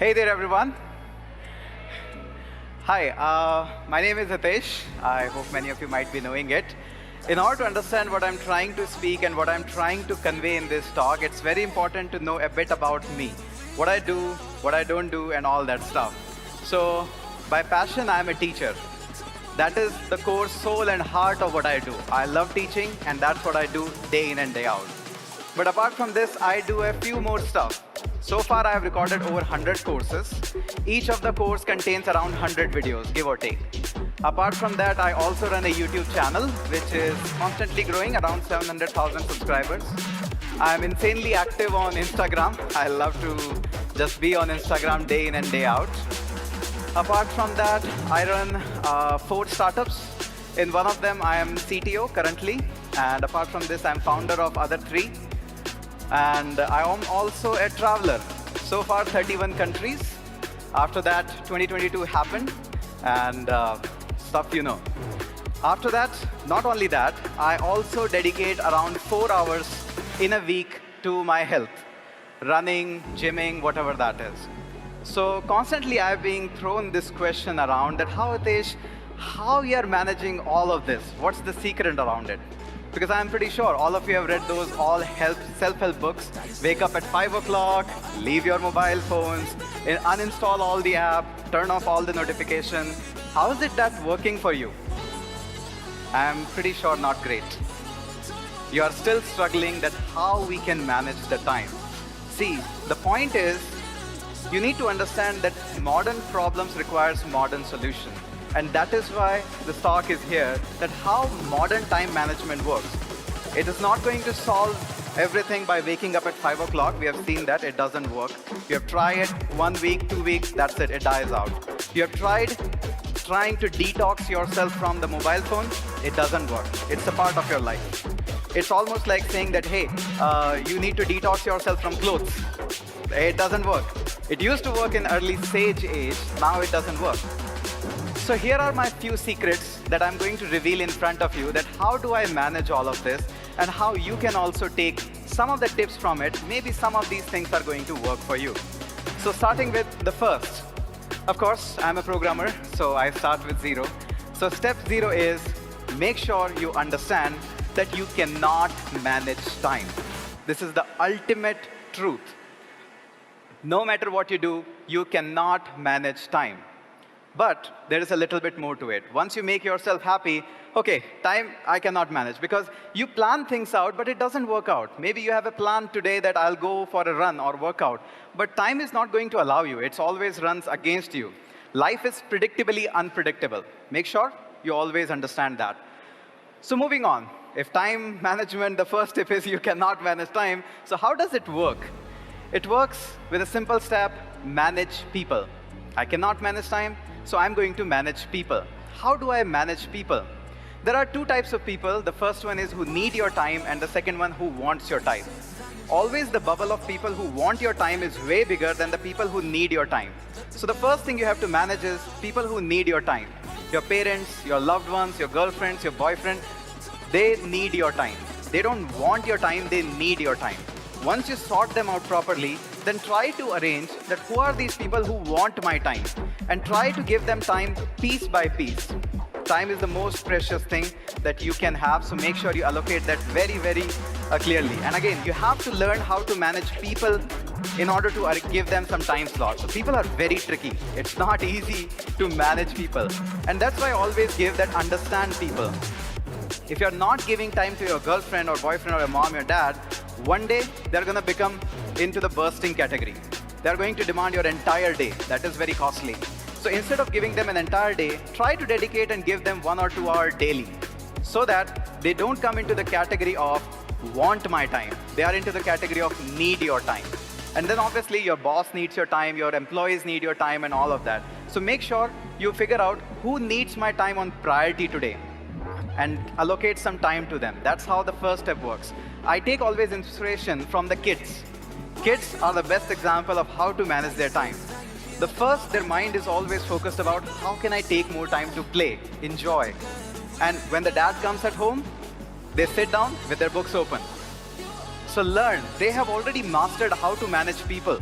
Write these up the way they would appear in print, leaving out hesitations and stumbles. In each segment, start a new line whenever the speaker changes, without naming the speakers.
Hey there, everyone. Hi, my name is Hitesh. I hope many of you might be knowing it. In order to understand what I'm trying to speak and what I'm trying to convey in this talk, it's very important to know a bit about me, what I do, what I don't do, and all that stuff. So, by passion, I'm a teacher. That is the core soul and heart of what I do. I love teaching, and that's what I do day in and day out. But apart from this, I do a few more stuff. So far, I have recorded over 100 courses. Each of the course contains around 100 videos, give or take. Apart from that, I also run a YouTube channel, which is constantly growing, around 700,000 subscribers. I'm insanely active on Instagram. I love to just be on Instagram day in and day out. Apart from that, I run 4 startups. In one of them, I am CTO currently. And apart from this, I'm founder of other 3. And I am also a traveler. So far, 31 countries. After that, 2022 happened, and stuff you know. After that, not only that, I also dedicate around 4 hours in a week to my health. Running, gymming, whatever that is. So constantly I've been thrown this question around that how, Hitesh, how you're managing all of this? What's the secret around it? Because I'm pretty sure all of you have read those all self-help books. Wake up at 5 o'clock, leave your mobile phones, uninstall all the app, turn off all the notifications. How is it that working for you? I'm pretty sure not great. You are still struggling that how we can manage the time. See, the point is, you need to understand that modern problems requires modern solutions. And that is why the talk is here, that how modern time management works. It is not going to solve everything by waking up at 5 o'clock. We have seen that it doesn't work. You have tried it 1 week, 2 weeks, that's it, it dies out. You have tried trying to detox yourself from the mobile phone, it doesn't work. It's a part of your life. It's almost like saying that, hey, you need to detox yourself from clothes. It doesn't work. It used to work in early sage age, now it doesn't work. So here are my few secrets that I'm going to reveal in front of you, that how do I manage all of this and how you can also take some of the tips from it. Maybe some of these things are going to work for you. So starting with the first. Of course, I'm a programmer, so I start with 0. So step 0 is make sure you understand that you cannot manage time. This is the ultimate truth. No matter what you do, you cannot manage time. But there is a little bit more to it. Once you make yourself happy, okay, time I cannot manage, because you plan things out, but it doesn't work out. Maybe you have a plan today that I'll go for a run or workout, but time is not going to allow you. It always runs against you. Life is predictably unpredictable. Make sure you always understand that. So moving on, if time management, the first tip is you cannot manage time, so how does it work? It works with a simple step, manage people. I cannot manage time, so I'm going to manage people. How do I manage people? There are 2 types of people. The first one is who need your time, and the second one who wants your time. Always the bubble of people who want your time is way bigger than the people who need your time. So the first thing you have to manage is people who need your time. Your parents, your loved ones, your girlfriends, your boyfriend, they need your time. They don't want your time, they need your time. Once you sort them out properly, then try to arrange that who are these people who want my time, and try to give them time piece by piece. Time is the most precious thing that you can have, so make sure you allocate that very, very clearly. And again, you have to learn how to manage people in order to give them some time slots. So people are very tricky. It's not easy to manage people. And that's why I always give that understand people. If you're not giving time to your girlfriend or boyfriend or your mom or dad, one day they're going to become into the bursting category. They're going to demand your entire day. That is very costly. So instead of giving them an entire day, try to dedicate and give them 1 or 2 hours daily, so that they don't come into the category of want my time. They are into the category of need your time. And then obviously your boss needs your time, your employees need your time, and all of that. So make sure you figure out who needs my time on priority today and allocate some time to them. That's how the first step works. I take always inspiration from the kids. Kids are the best example of how to manage their time. The first, their mind is always focused about how can I take more time to play, enjoy. And when the dad comes at home, they sit down with their books open. So learn, they have already mastered how to manage people.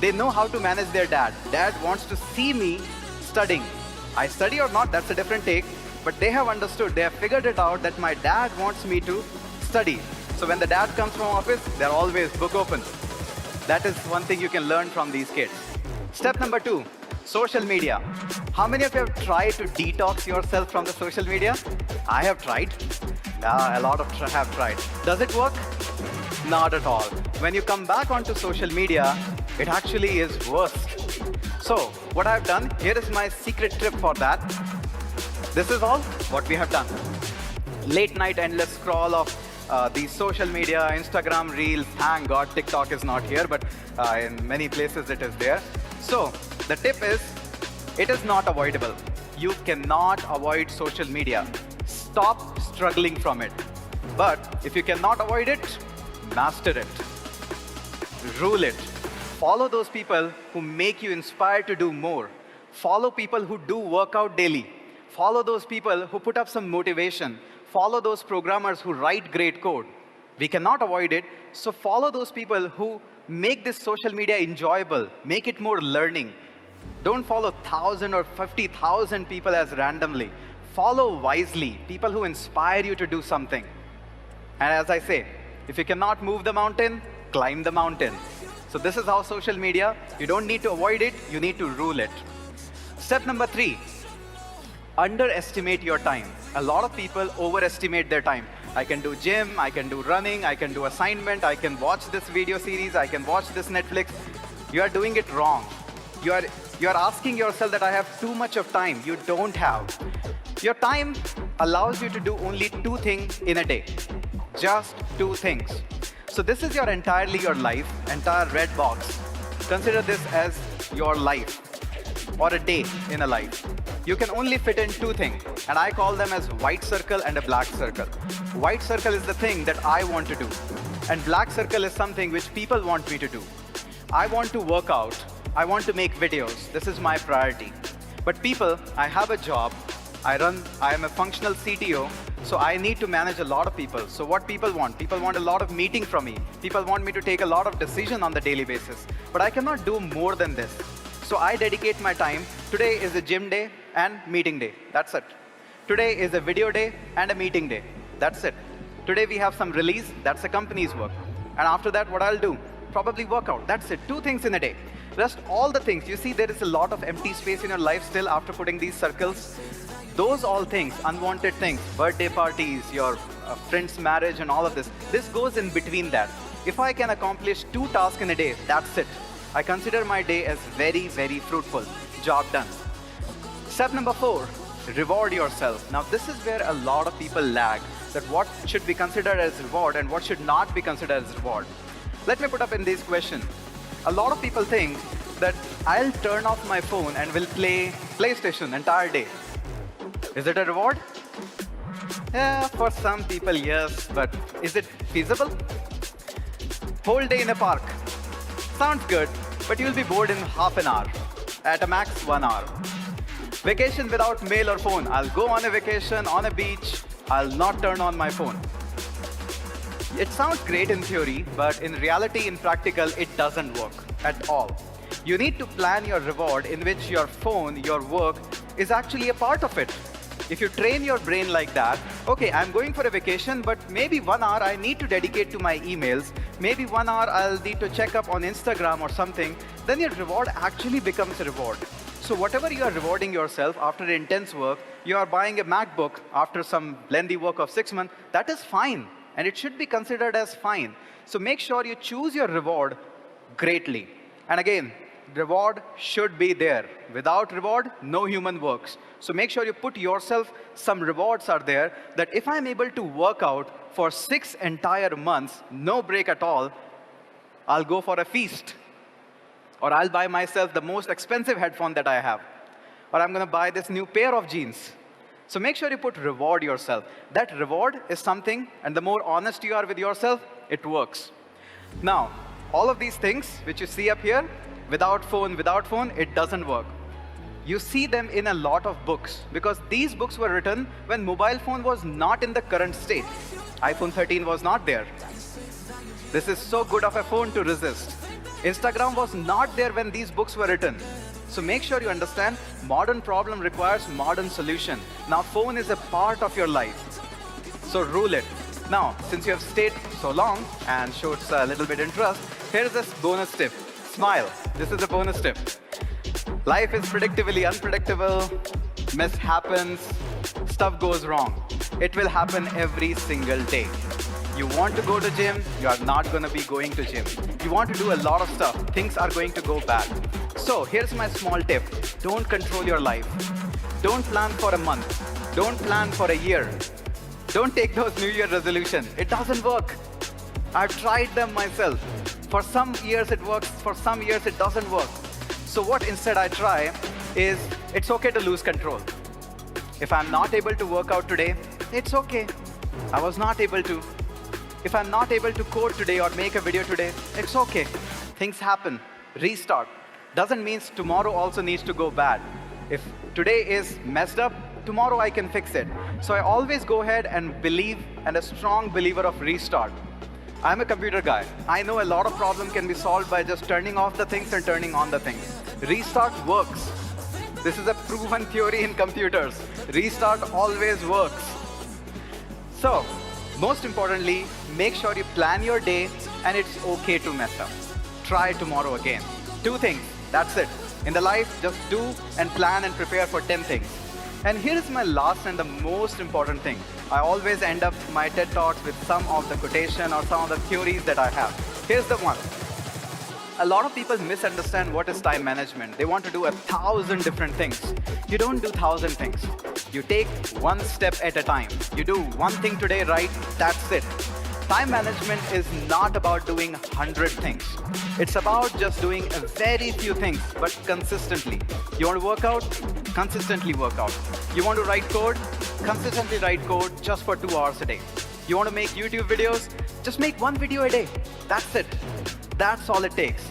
They know how to manage their dad. Dad wants to see me studying. I study or not, that's a different take, but they have understood, they have figured it out that my dad wants me to study. So when the dad comes from office, they're always book open. That is one thing you can learn from these kids. Step number 2, social media. How many of you have tried to detox yourself from the social media? I have tried. A lot of have tried. Does it work? Not at all. When you come back onto social media, it actually is worse. So, what I've done, here is my secret trip for that. This is all what we have done. Late night endless scroll of the social media, Instagram reels. Thank God TikTok is not here, but in many places it is there. So, the tip is, it is not avoidable. You cannot avoid social media. Stop struggling from it. But if you cannot avoid it, master it. Rule it. Follow those people who make you inspired to do more. Follow people who do workout daily. Follow those people who put up some motivation. Follow those programmers who write great code. We cannot avoid it, so follow those people who make this social media enjoyable, make it more learning. Don't follow 1,000 or 50,000 people as randomly. Follow wisely, people who inspire you to do something. And as I say, if you cannot move the mountain, climb the mountain. So this is how social media, you don't need to avoid it, you need to rule it. Step number 3, underestimate your time. A lot of people overestimate their time. I can do gym, I can do running, I can do assignment, I can watch this video series, I can watch this Netflix. You are doing it wrong. You are asking yourself that I have too much of time. You don't have. Your time allows you to do only 2 things in a day. Just 2 things. So this is entirely your life, entire red box. Consider this as your life or a day in a life. You can only fit in 2 things, and I call them as white circle and a black circle. White circle is the thing that I want to do, and black circle is something which people want me to do. I want to work out. I want to make videos. This is my priority. But people, I have a job. I am a functional CTO, so I need to manage a lot of people. So what people want? People want a lot of meeting from me. People want me to take a lot of decision on the daily basis. But I cannot do more than this. So I dedicate my time. Today is a gym day and meeting day. That's it. Today is a video day and a meeting day. That's it. Today we have some release. That's the company's work. And after that, what I'll do? Probably work out. That's it. 2 things in a day. Rest all the things. You see, there is a lot of empty space in your life still after putting these circles. Those all things, unwanted things, birthday parties, your friend's marriage and all of this, this goes in between that. If I can accomplish 2 tasks in a day, that's it. I consider my day as very, very fruitful. Job done. Step number 4, reward yourself. Now this is where a lot of people lag, that what should be considered as reward and what should not be considered as reward. Let me put up in this question. A lot of people think that I'll turn off my phone and will play PlayStation entire day. Is it a reward? Yeah, for some people, yes, but is it feasible? Whole day in a park. Sounds good, but you'll be bored in half an hour. At a max, 1 hour. Vacation without mail or phone. I'll go on a vacation, on a beach. I'll not turn on my phone. It sounds great in theory, but in reality, in practical, it doesn't work at all. You need to plan your reward in which your phone, your work, is actually a part of it. If you train your brain like that, okay, I'm going for a vacation, but maybe 1 hour I need to dedicate to my emails, maybe 1 hour I'll need to check up on Instagram or something, then your reward actually becomes a reward. So whatever you are rewarding yourself after intense work, you are buying a MacBook after some lengthy work of 6 months, that is fine, and it should be considered as fine. So make sure you choose your reward greatly. And again, reward should be there. Without reward, no human works. So make sure you put yourself, some rewards are there, that if I'm able to work out for 6 entire months, no break at all, I'll go for a feast. Or I'll buy myself the most expensive headphone that I have. Or I'm going to buy this new pair of jeans. So make sure you put reward yourself. That reward is something, and the more honest you are with yourself, it works. Now, all of these things which you see up here, without phone, it doesn't work. You see them in a lot of books because these books were written when mobile phone was not in the current state. iPhone 13 was not there. This is so good of a phone to resist. Instagram was not there when these books were written. So make sure you understand, modern problem requires modern solution. Now phone is a part of your life. So rule it. Now, since you have stayed so long and showed a little bit interest, here's this bonus tip. Smile. This is a bonus tip. Life is predictably unpredictable. Mess happens. Stuff goes wrong. It will happen every single day. You want to go to gym, you are not going to be going to gym. You want to do a lot of stuff, things are going to go bad. So here's my small tip. Don't control your life. Don't plan for a month. Don't plan for a year. Don't take those New Year resolutions. It doesn't work. I've tried them myself. For some years it works, for some years it doesn't work. So what instead I try is, it's okay to lose control. If I'm not able to work out today, it's okay. I was not able to. If I'm not able to code today or make a video today, it's okay. Things happen. Restart. Doesn't mean tomorrow also needs to go bad. If today is messed up, tomorrow I can fix it. So I always go ahead and believe, and a strong believer of restart. I'm a computer guy. I know a lot of problems can be solved by just turning off the things and turning on the things. Restart works. This is a proven theory in computers. Restart always works. So, most importantly, make sure you plan your day and it's okay to mess up. Try tomorrow again. 2 things, that's it. In the life, just do and plan and prepare for 10 things. And here is my last and the most important thing. I always end up my TED Talks with some of the quotation or some of the theories that I have. Here's the one. A lot of people misunderstand what is time management. They want to do 1,000 different things. You don't do 1,000 things. You take one step at a time. You do one thing today right, that's it. Time management is not about doing 100 things. It's about just doing a very few things, but consistently. You want to work out? Consistently work out. You want to write code? Consistently write code just for 2 hours a day. You want to make YouTube videos? Just make 1 video a day. That's it. That's all it takes.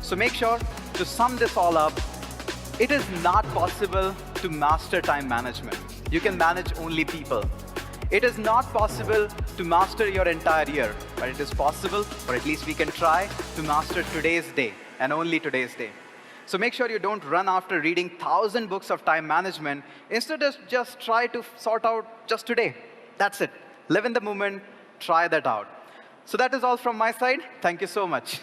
So make sure to sum this all up, it is not possible to master time management. You can manage only people. It is not possible to master your entire year, but it is possible, or at least we can try, to master today's day, and only today's day. So make sure you don't run after reading 1,000 books of time management. Instead, just try to sort out just today. That's it. Live in the moment, try that out. So that is all from my side. Thank you so much.